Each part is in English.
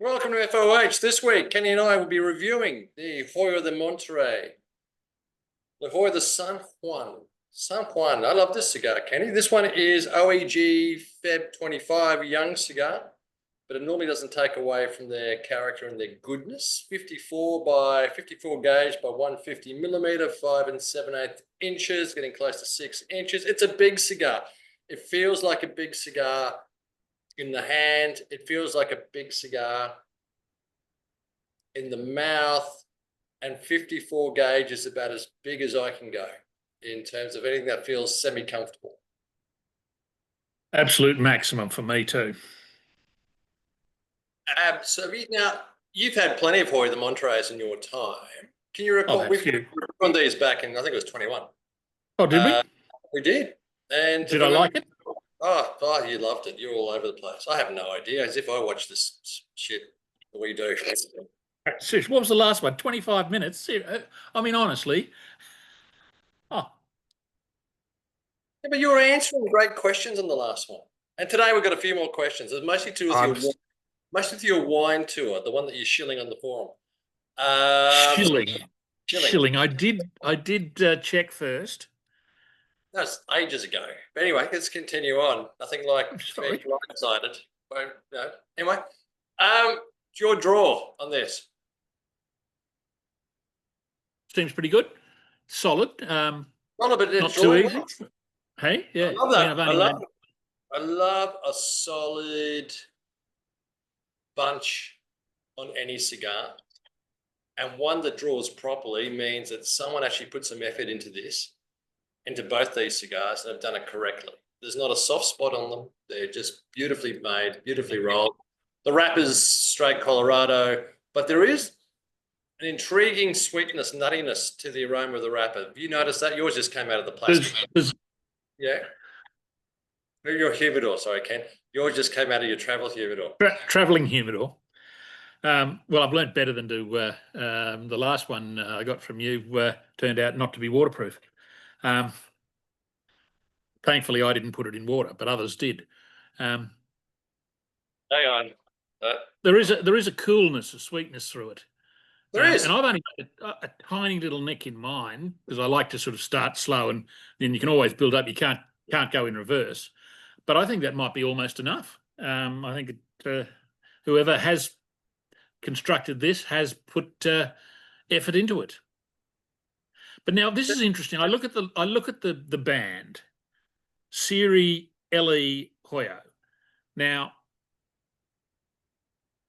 Welcome to FOH. This week, Kenny and I will be reviewing the Hoyo de Monterrey, the Hoyo de San Juan. San Juan. I love this cigar, Kenny. This one is OEG FEB 25 young cigar, but it normally doesn't take away from their character and their goodness. 54 gauge by 150 millimeter, 5 7/8 inches, getting close to 6 inches. It's a big cigar. It feels like a big cigar in the hand. It feels like a big cigar in the mouth, and 54 gauge is about as big as I can go in terms of anything that feels semi-comfortable. Absolute maximum for me too. Absolutely. Now, you've had plenty of Hoyo de Monterreys in your time. Can you recall? We've run these back in, I think it was 21. Oh, did we? We did. And did I like it? Oh, you loved it. You're all over the place. I have no idea, as if I watch this shit that we do. Seriously, what was the last one? 25 minutes? I mean, honestly. Oh. Yeah, but you were answering great questions on the last one. And today we've got a few more questions. There's mostly with your wine tour, the one that you're shilling on the forum. Shilling. I did check first. That's ages ago. But anyway, let's continue on. Nothing like being blindsided. No. Anyway, your draw on this. Seems pretty good. Solid. Not too easy. Hey, yeah. I love that. I love a solid bunch on any cigar. And one that draws properly means that someone actually put some effort into this, into both these cigars, and have done it correctly. There's not a soft spot on them. They're just beautifully made, beautifully rolled. The wrapper's straight Colorado, but there is an intriguing sweetness, nuttiness to the aroma of the wrapper. Have you noticed that? Yours just came out of the plastic. Yeah. Your humidor, sorry, Ken. Yours just came out of your travel humidor. Traveling humidor. Well, I've learnt better than to the last one I got from you turned out not to be waterproof. Thankfully, I didn't put it in water, but others did. Hang on. There is a coolness, a sweetness through it. There is. And I've only got a tiny little nick in mine because I like to sort of start slow and then you can always build up. You can't go in reverse. But I think that might be almost enough. I think whoever has constructed this has put effort into it. But now this is interesting. I look at the band, Cigar le Hoyo. Now,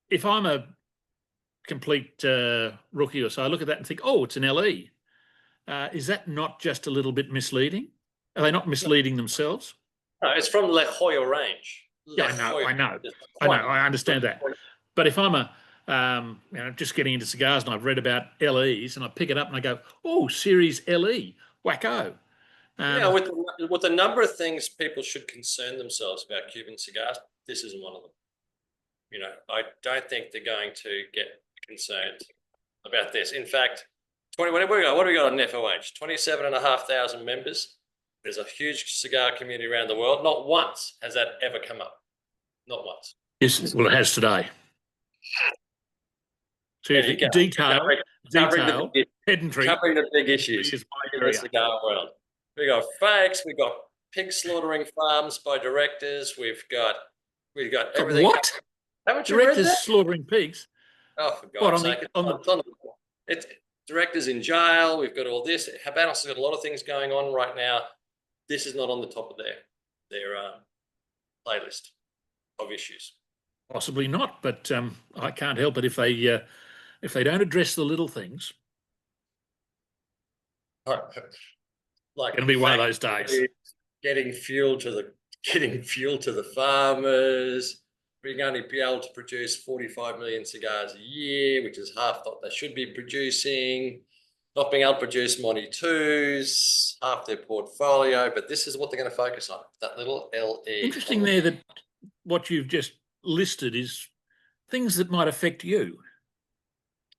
if I'm a complete rookie or so, I look at that and think, oh, it's an LE. Is that not just a little bit misleading? Are they not misleading themselves? No, it's from Le Hoyo range. Yeah, I know. I understand that. But if I'm just getting into cigars and I've read about LEs and I pick it up and I go, oh, Series LE, wacko. With the number of things people should concern themselves about Cuban cigars, this isn't one of them. You know, I don't think they're going to get concerned about this. In fact, what do we got on FOH? 27,500 members. There's a huge cigar community around the world. Not once has that ever come up. Not once. Yes, well, it has today. Seriously, detail, pedantry. Covering the big issues in the cigar world. We got fakes. We got pig slaughtering farms by directors. We've got everything. What? Haven't you directors read that? Slaughtering pigs? Oh, for God's sake! It's directors in jail. We've got all this. Habanos has got a lot of things going on right now. This is not on the top of their playlist of issues. Possibly not, but I can't help it if they don't address the little things. Like it'll be one of those days. Getting fuel to the farmers. We're going to be able to produce 45 million cigars a year, which is half what they should be producing. Not being able to produce Monty 2s, half their portfolio, but this is what they're going to focus on, that little LE. Interesting there that what you've just listed is things that might affect you.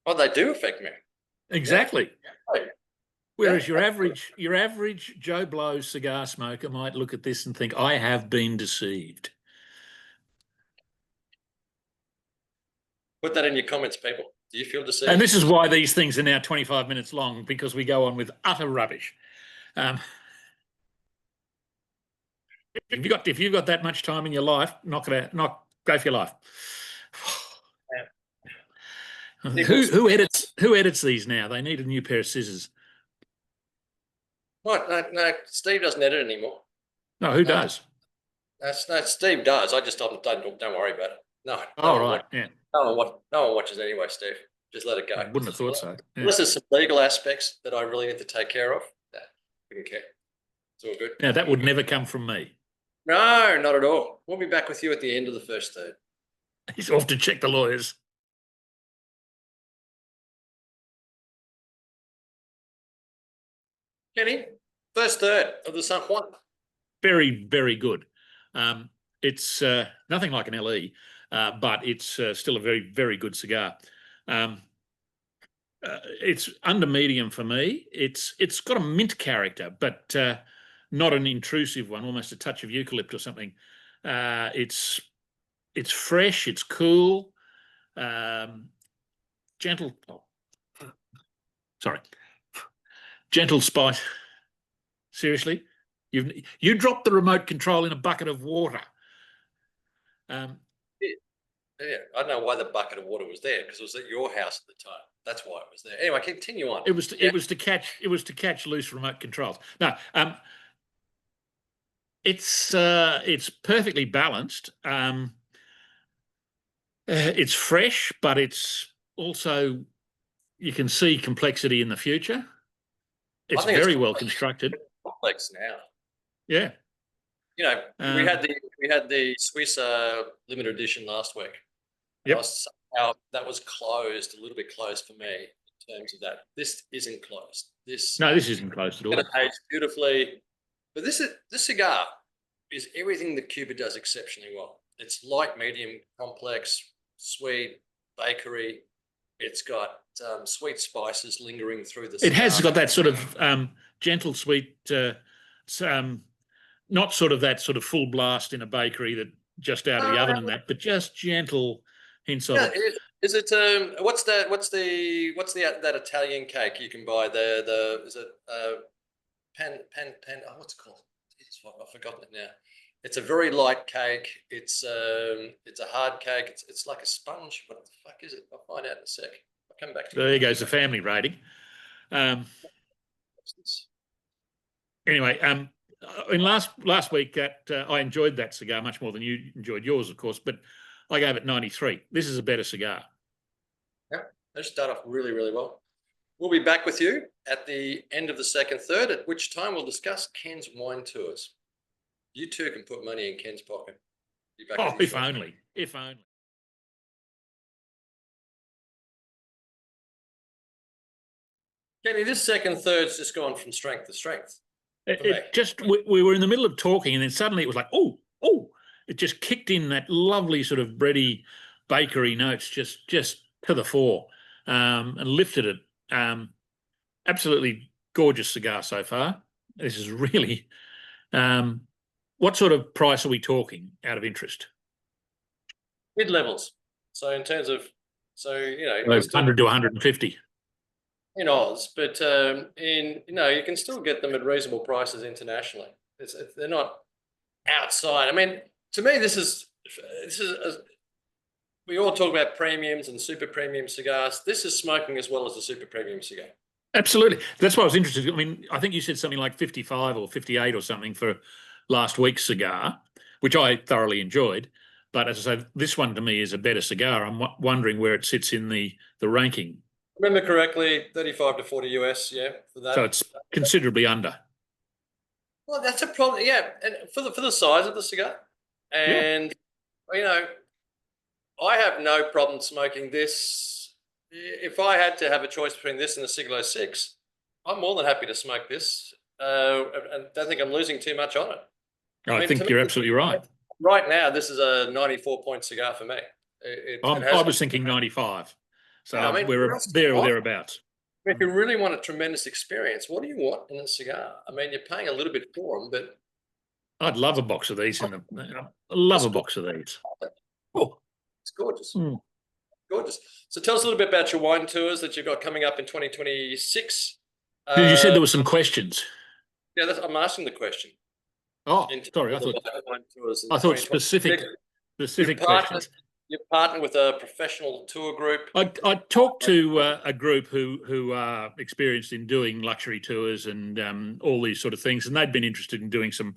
Oh, they do affect me. Exactly. Yeah. Whereas your average Joe Blow cigar smoker might look at this and think, I have been deceived. Put that in your comments, people. Do you feel deceived? And this is why these things are now 25 minutes long, because we go on with utter rubbish. If you've got that much time in your life, go for your life. Who edits these now? They need a new pair of scissors. What? No, Steve doesn't edit anymore. No, who does? No, Steve does. I just don't worry about it. No. Oh, right. Yeah. No one watches anyway, Steve. Just let it go. I wouldn't have thought so. Yeah. Unless there's some legal aspects that I really need to take care of. Nah, we don't care. It's all good. Now, that would never come from me. No, not at all. We'll be back with you at the end of the first third. He's off to check the lawyers. Kenny, first third of the San Juan. Very, very good. It's nothing like an LE, but it's still a very, very good cigar. It's under medium for me. It's got a mint character, but not an intrusive one, almost a touch of eucalypt or something. It's fresh, it's cool, gentle. Oh, sorry, gentle spice. Seriously, you dropped the remote control in a bucket of water. Yeah, I don't know why the bucket of water was there, because it was at your house at the time. That's why it was there. Anyway, continue on. It was to catch loose remote controls. No, it's perfectly balanced. It's fresh, but it's also, you can see complexity in the future. It's very well constructed. Complex now. Yeah. You know, we had the Swiss limited edition last week. Yep. That was closed, a little bit closed for me in terms of that. This isn't closed. This isn't closed at all. It aged beautifully, but this cigar is everything that Cuba does exceptionally well. It's light, medium, complex, sweet, bakery. It's got sweet spices lingering through the cigar. It has got that sort of gentle, sweet, not sort of that sort of full blast in a bakery that just out of the oven and that, but just gentle hints of it. Is it what's that Italian cake you can buy there? Is it pan oh, what's it called? I've forgotten it now. It's a very light cake. It's a hard cake. It's like a sponge. What the fuck is it? I'll find out in a sec. I'll come back to There goes the family rating. Anyway, in last week I enjoyed that cigar much more than you enjoyed yours, of course, but I gave it 93. This is a better cigar. Yeah, they start off really, really well. We'll be back with you at the end of the second third, at which time we'll discuss Ken's wine tours. You too can put money in Ken's pocket. Oh, if only. If only. Kenny, this second third's just gone from strength to strength. We were in the middle of talking, and then suddenly it was like, oh, it just kicked in that lovely sort of bready bakery notes just to the fore, and lifted it. Absolutely gorgeous cigar so far. This is really. What sort of price are we talking, out of interest? Mid levels. So in terms of, 100 to 150. In Oz, but you can still get them at reasonable prices internationally. They're not outside. I mean, to me, this is we all talk about premiums and super premium cigars. This is smoking as well as a super premium cigar. Absolutely. That's why I was interested. I mean, I think you said something like 55 or 58 or something for last week's cigar, which I thoroughly enjoyed. But as I say, this one to me is a better cigar. I'm wondering where it sits in the ranking. Remember correctly, 35 to 40 US, yeah, for that. So it's considerably under. Well, that's a problem, yeah, and for the size of the cigar, and I have no problem smoking this. If I had to have a choice between this and the Siglo 6, I'm more than happy to smoke this. I don't think I'm losing too much on it. I think you're absolutely right. Right now, this is a 94-point cigar for me. I was thinking 95. So we're there or thereabouts. If you really want a tremendous experience, what do you want in a cigar? I mean, you're paying a little bit for them, but I'd love a box of these. I love a box of these. Oh, it's gorgeous. Gorgeous. So tell us a little bit about your wine tours that you've got coming up in 2026. You said there were some questions. Yeah, I'm asking the question. Oh, In terms sorry, of the wine tours in I thought 2026. specific questions. You partner with a professional tour group. I talked to a group who are experienced in doing luxury tours and all these sort of things, and they'd been interested in doing some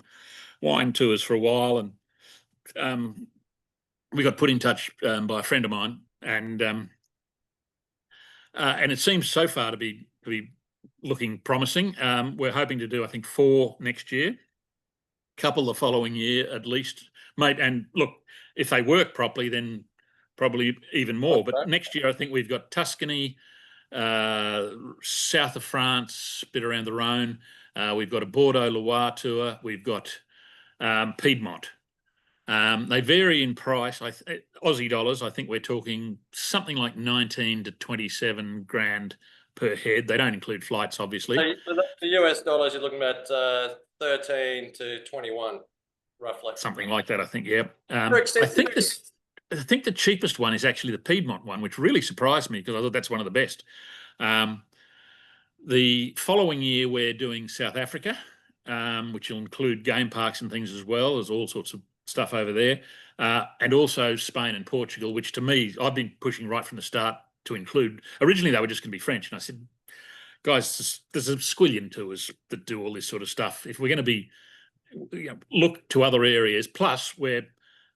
wine tours for a while, and we got put in touch by a friend of mine, and it seems so far to be looking promising. We're hoping to do, I think, 4 next year, couple the following year at least, mate. And look, if they work properly, then probably even more. Okay. But next year, I think we've got Tuscany, south of France, a bit around the Rhone. We've got a Bordeaux Loire tour. We've got Piedmont. They vary in price. Aussie dollars, I think we're talking something like 19 to 27 grand per head. They don't include flights, obviously. So the US dollars, you're looking at 13 to 21, roughly. Something like that, I think, yeah. I think the cheapest one is actually the Piedmont one, which really surprised me because I thought that's one of the best. The following year, we're doing South Africa, which will include game parks and things as well. There's all sorts of stuff over there. And also Spain and Portugal, which to me, I've been pushing right from the start to include. Originally, they were just going to be French. And I said, guys, there's a squillion tours that do all this sort of stuff. If we're going to be, look to other areas, plus we've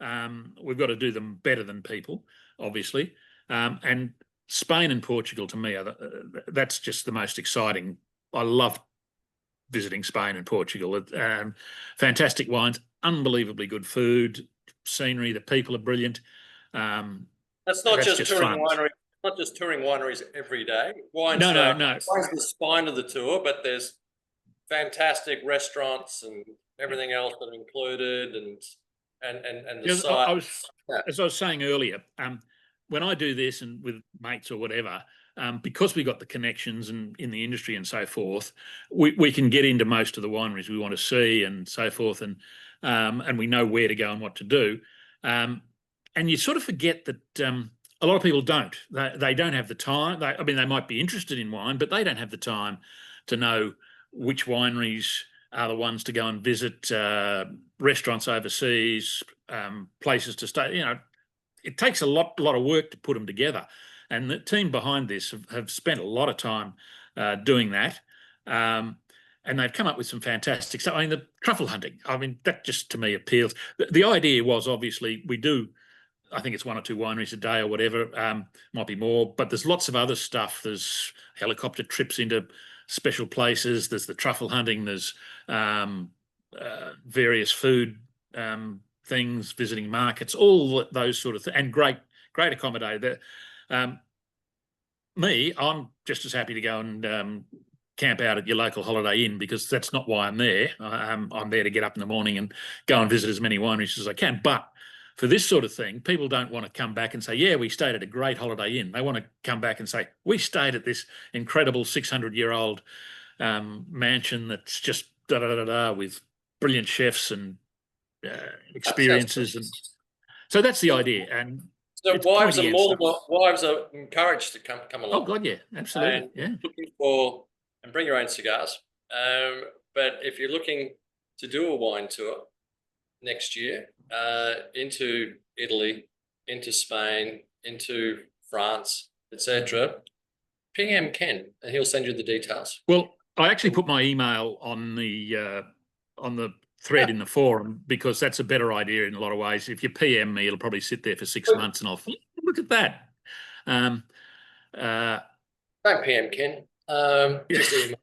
got to do them better than people, obviously. And Spain and Portugal, to me, that's just the most exciting. I love visiting Spain and Portugal. Fantastic wines, unbelievably good food, scenery. The people are brilliant. That's not just touring wineries. Not just touring wineries every day. Wine's the spine of the tour, but there's fantastic restaurants and everything else that are included, and the site. As I was saying earlier, when I do this and with mates or whatever, because we got the connections and in the industry and so forth, we can get into most of the wineries we want to see and so forth, and we know where to go and what to do. And you sort of forget that a lot of people don't. They don't have the time. They might be interested in wine, but they don't have the time to know which wineries are the ones to go and visit, restaurants overseas, places to stay. It takes a lot of work to put them together. And the team behind this have spent a lot of time doing that. And they've come up with some fantastic stuff. The truffle hunting, that just to me appeals. The idea was obviously we do, I think it's 1 or 2 wineries a day or whatever, might be more, but there's lots of other stuff. There's helicopter trips into special places. There's the truffle hunting. There's various food things, visiting markets, all those sort of things, and great accommodator. I'm just as happy to go and camp out at your local Holiday Inn, because that's not why I'm there. I'm there to get up in the morning and go and visit as many wineries as I can. But for this sort of thing, people don't want to come back and say, yeah, we stayed at a great Holiday Inn. They want to come back and say, we stayed at this incredible 600-year-old mansion that's just da-da-da-da with brilliant chefs and experiences. And so that's the idea. And so wives are encouraged to come along. Oh, God, yeah, absolutely. And looking for, and bring your own cigars. But if you're looking to do a wine tour next year, into Italy, into Spain, into France, etc., ping Ken and he'll send you the details. Well, I actually put my email on the thread in the forum, because that's a better idea in a lot of ways. If you PM me, it'll probably sit there for 6 months and I'll look at that. Don't PM Ken. Just email.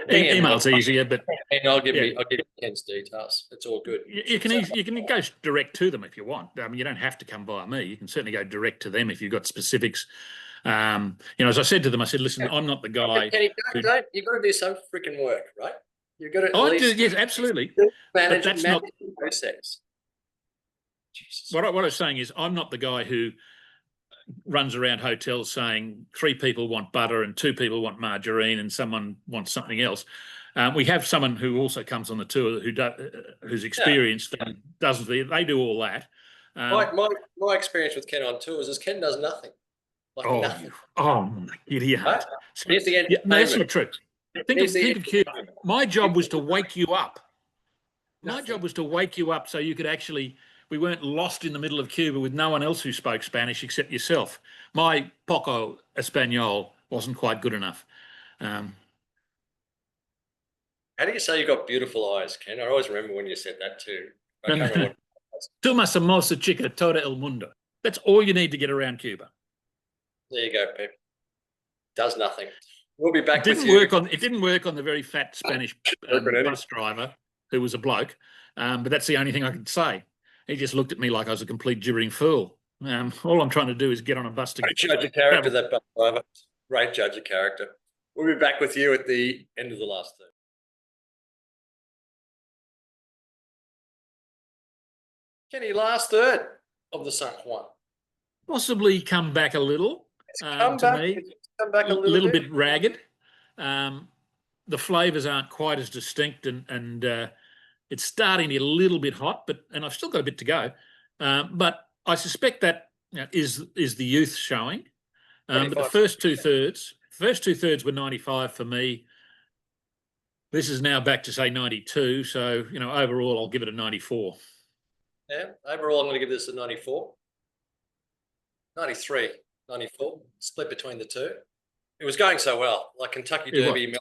Email's easier, but and I'll give you Ken's details. It's all good. You can go direct to them if you want. You don't have to come via me. You can certainly go direct to them if you've got specifics. As I said to them, I said, listen, I'm not the guy. Kenny, you've got to do some freaking work, right? You've got to yes, absolutely. Manage not the process. What I was saying is, I'm not the guy who runs around hotels saying 3 people want butter and 2 people want margarine and someone wants something else. We have someone who also comes on the tour who's experienced and doesn't. They do all that. My experience with Ken on tours is Ken does nothing. Like Oh, nothing. my idiot. Right? Here's the Yeah, no, that's not entertainment. true. Here's the Think of Cuba. entertainment. My job was to wake you up. My Nothing. job was to wake you up so you could actually, we weren't lost in the middle of Cuba with no one else who spoke Spanish except yourself. My poco Espanol wasn't quite good enough. How do you say you got beautiful eyes, Ken? I always remember when you said that too. I can't remember what it was. Toma samosa chica toda el mundo. That's all you need to get around Cuba. There you go, Pep. Does nothing. We'll be back It with you. didn't work on the very fat Spanish bus driver who was a bloke, but that's the only thing I could say. He just looked at me like I was a complete gibbering fool. All I'm trying to do is get on a bus to Great judge of character, that bus driver. Great judge of character. We'll be back with you at the end of the last third. Kenny, last third of the San Juan. possibly come back a little. Come to back, me, come back a little bit ragged. The flavours aren't quite as distinct, and it's starting to get a little bit hot. And I've still got a bit to go. But I suspect that is the youth showing. But the first two thirds were 95 for me. This is now back to say 92. So overall, I'll give it a 94. Yeah, overall, I'm going to give this a 94. 93, 94, split between the two. It was going so well, like Kentucky Derby,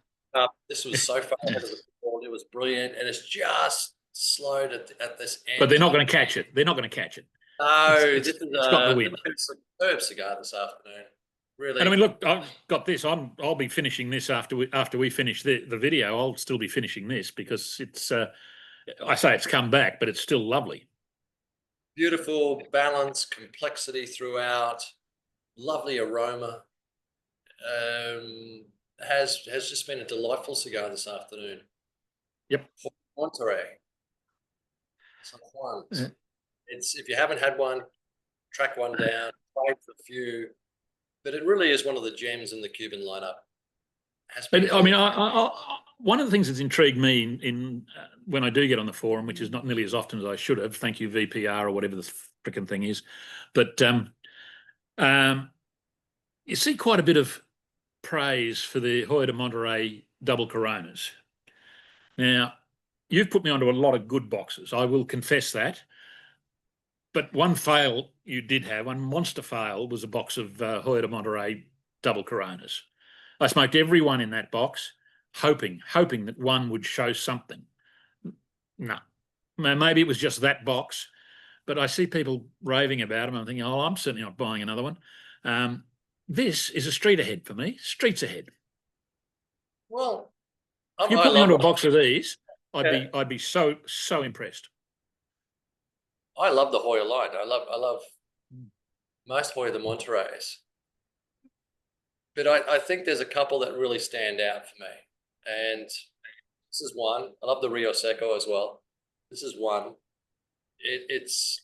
this was so far ahead of the ball. It was brilliant, and it's just slowed at this end. But they're not going to catch it. They're not going to catch it. No, it's got the win. It's a superb cigar this afternoon. Really. And I mean, look, I've got this. I'll be finishing this after we finish the video. I'll still be finishing this because it's. I say it's come back, but it's still lovely. Beautiful balance, complexity throughout, lovely aroma. Has just been a delightful cigar this afternoon. Yep. Monterrey. San Juan. Yeah. It's, if you haven't had one, track one down, try a few, but it really is one of the gems in the Cuban lineup. I mean, one of the things that's intrigued me in when I do get on the forum, which is not nearly as often as I should have, thank you VPR or whatever the frickin' thing is, but you see quite a bit of praise for the Hoyo de Monterrey double Coronas. Now, you've put me onto a lot of good boxes. I will confess that. But one fail you did have, one monster fail, was a box of Hoyo de Monterrey double Coronas. I smoked every one in that box, hoping that one would show something. No. Maybe it was just that box, but I see people raving about them. I'm thinking, oh, I'm certainly not buying another one. This is a street ahead for me. Streets ahead. Well, if you put me onto a box of these, I'd be so impressed. I love the Hoyo line. I love most Hoyo de Monterreys. But I think there's a couple that really stand out for me. And this is one. I love the Rio Seco as well. This is one. It's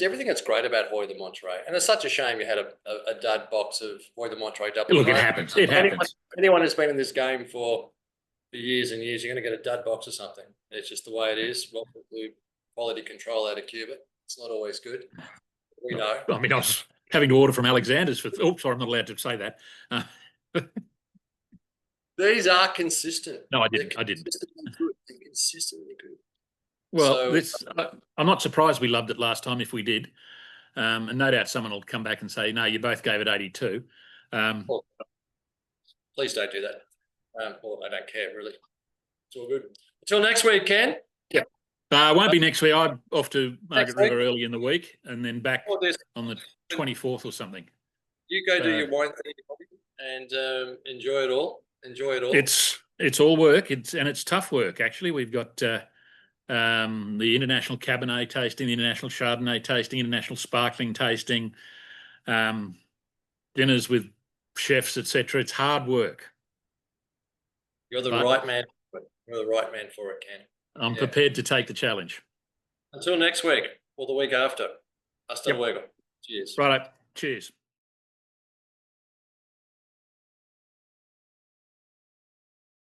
everything that's great about Hoyo de Monterrey. And it's such a shame you had a dud box of Hoyo de Monterrey double. Look, it happens. It happens. Anyone who's been in this game for years and years, you're going to get a dud box or something. It's just the way it is. Welcome to quality control out of Cuba. It's not always good. We know. I mean, I was having to order from Alexander's for. Oh, sorry, I'm not allowed to say that. These are consistent. No, I didn't. They're consistently good. Well, I'm not surprised we loved it last time if we did. And no doubt someone will come back and say, no, you both gave it 82. Please don't do that. Well, I don't care, really. It's all good. Until next week, Ken. Yep. Won't be next week. I'm off to Margaret River early in the week and then back on the 24th or something. You go do your wine thing and enjoy it all. Enjoy it all. It's all work. It's tough work, actually. We've got the international Cabernet tasting, the international Chardonnay tasting, international sparkling tasting, dinners with chefs, etc. It's hard work. You're the right man. You're the right man for it, Ken. I'm prepared to take the challenge. Until next week or the week after. Hasta luego. Cheers. Righto. Cheers.